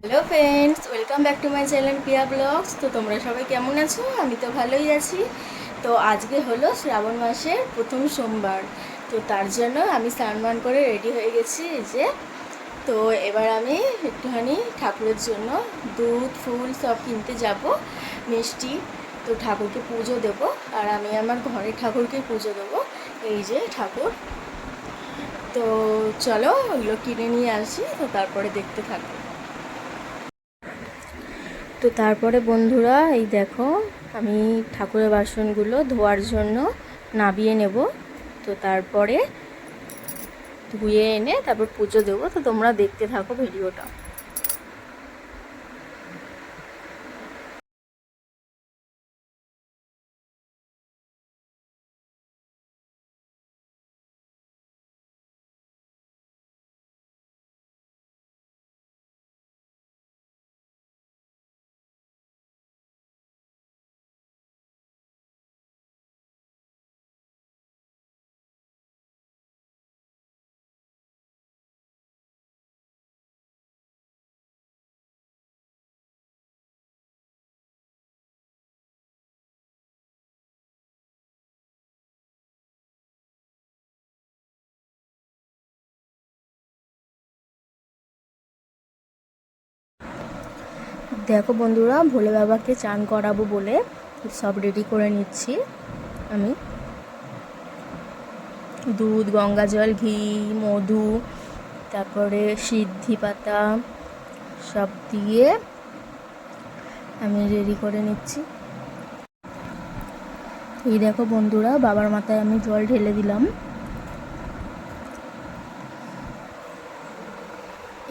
Hello friends, welcome back to my channel Piya blogs. তো তোমরা সবাই কেমন আছো? আমি তো ভালোই আছি। তো আজকে হলো শ্রাবণ মাসের প্রথম সোমবার। তো তার জন্য আমি স্নান করে রেডি হয়ে গেছি এই যে। তো এবার আমি একটুখানি ঠাকুরের জন্য দুধ ফুল সব কিনতে যাব, মিষ্টি। তো ঠাকুরকে পুজো দেব, আর আমি আমার ঘরের ঠাকুরকে পুজো দেবো। এই যে ঠাকুর। তো চলো ওগুলো কিনে নিয়ে আসি, তো তারপরে দেখতে থাকো। তো তারপরে বন্ধুরা, এই দেখো আমি ঠাকুরের বাসনগুলো ধোয়ার জন্য নাবিয়ে নেব। তো তারপরে ধুয়ে এনে তারপর পুজো দেবো। তো তোমরা দেখতে থাকো ভিডিওটা। দেখো বন্ধুরা, ভোলে বাবাকে চান করাবো বলে সব রেডি করে নিচ্ছি আমি। দুধ, গঙ্গা জল, ঘি, মধু, তারপরে সিদ্ধি পাতা সব দিয়ে আমি রেডি করে নিচ্ছি। এই দেখো বন্ধুরা, বাবার মাথায় আমি জল ঢেলে দিলাম।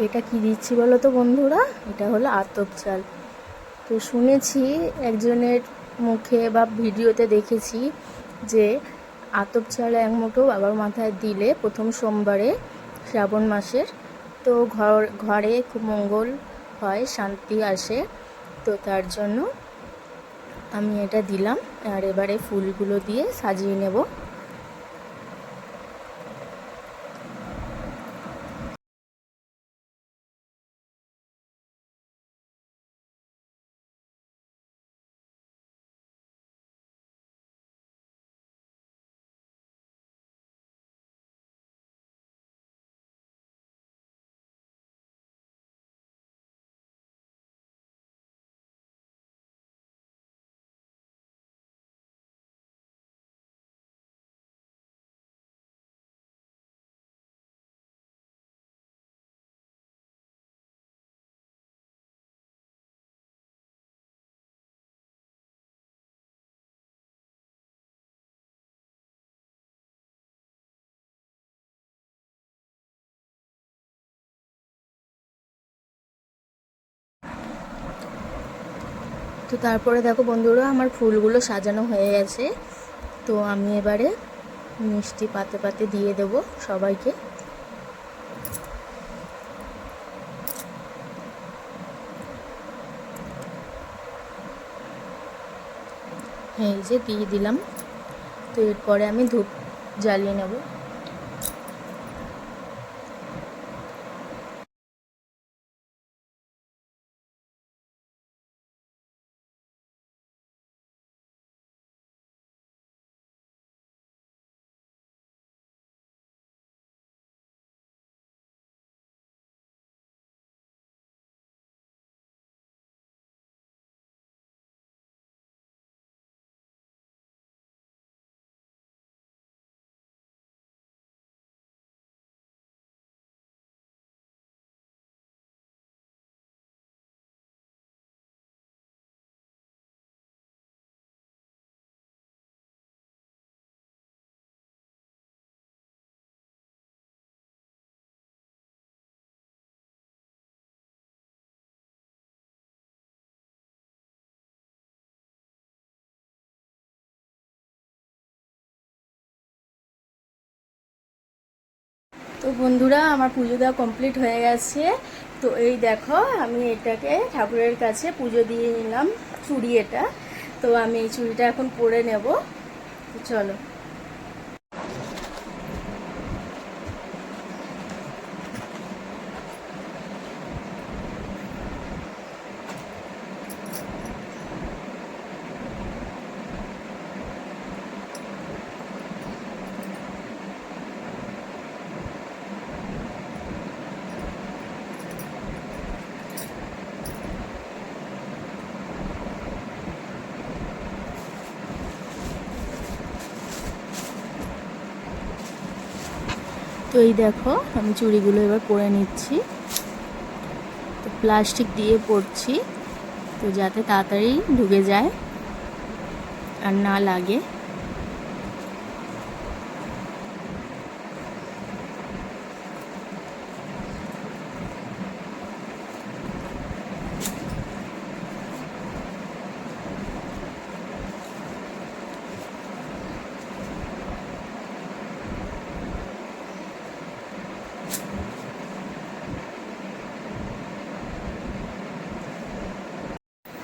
এটা কি দিচ্ছি বলো তো বন্ধুরা? এটা হলো আতপ চাল। তো শুনেছি একজনের মুখে বা ভিডিওতে দেখেছি যে আতপ চাল এক মুঠো বাবার মাথায় দিলে প্রথম সোমবারে শ্রাবণ মাসের তো ঘরে খুব মঙ্গল হয়, শান্তি আসে। তো তার জন্য আমি এটা দিলাম। আর এবারে ফুলগুলো দিয়ে সাজিয়ে নেব। তো তারপরে দেখো বন্ধুরা, আমার ফুলগুলো সাজানো হয়ে গেছে। তো আমি এবারে মিষ্টি পাতে পাতে দিয়ে দেবো সবাইকে। এই যে দিয়ে দিলাম। তো এরপরে আমি ধূপ জ্বালিয়ে নেব। তো বন্ধুরা, আমার পুজো দেওয়া কমপ্লিট হয়ে গেছে। তো এই দেখো, আমি এটাকে ঠাকুরের কাছে পুজো দিয়ে নিলাম, চুড়ি এটা। তো আমি এই চুড়িটা এখন পরে নেব। তো চলো। তো এই দেখো আমি চুড়িগুলো এবার পরে নিচ্ছি। তো প্লাস্টিক দিয়ে পরছি, তো যাতে তাড়াতাড়ি ঢুকে যায় আর না লাগে।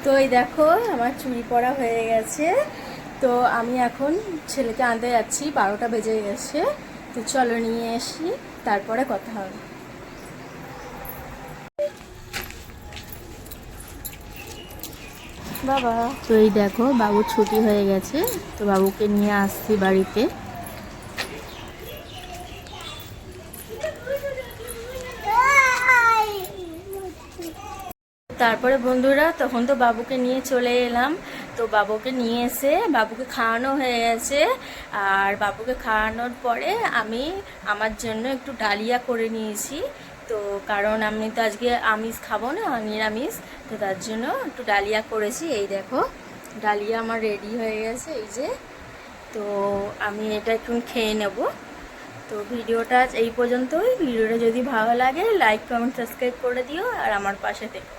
তো এই দেখো আমার চুড়ি পরা হয়ে গেছে। তো আমি এখন ছেলেকে আনতে যাচ্ছি, 12টা বেজে গেছে। তো চলো নিয়ে আসি, তারপরে কথা হবে। বাবা, তো এই দেখো বাবুর ছুটি হয়ে গেছে, তো বাবুকে নিয়ে আসছি বাড়িতে। তারপরে বন্ধুরা তখন তো বাবুকে নিয়ে চলে এলাম। তো বাবুকে নিয়ে এসে বাবুকে খাওয়ানো হয়ে গেছে। আর বাবুকে খাওয়ানোর পরে আমি আমার জন্য একটু ডালিয়া করে নিয়েছি। তো কারণ আমি তো আজকে আমিষ খাবো না, নিরামিষ, তো তার জন্য একটু ডালিয়া করেছি। এই দেখো ডালিয়া আমার রেডি হয়ে গেছে, এই যে। তো আমি এটা একটু খেয়ে নেব। তো ভিডিওটা এই পর্যন্তই। ভিডিওটা যদি ভালো লাগে লাইক কমেন্ট সাবস্ক্রাইব করে দিও আর আমার পাশে থেকো।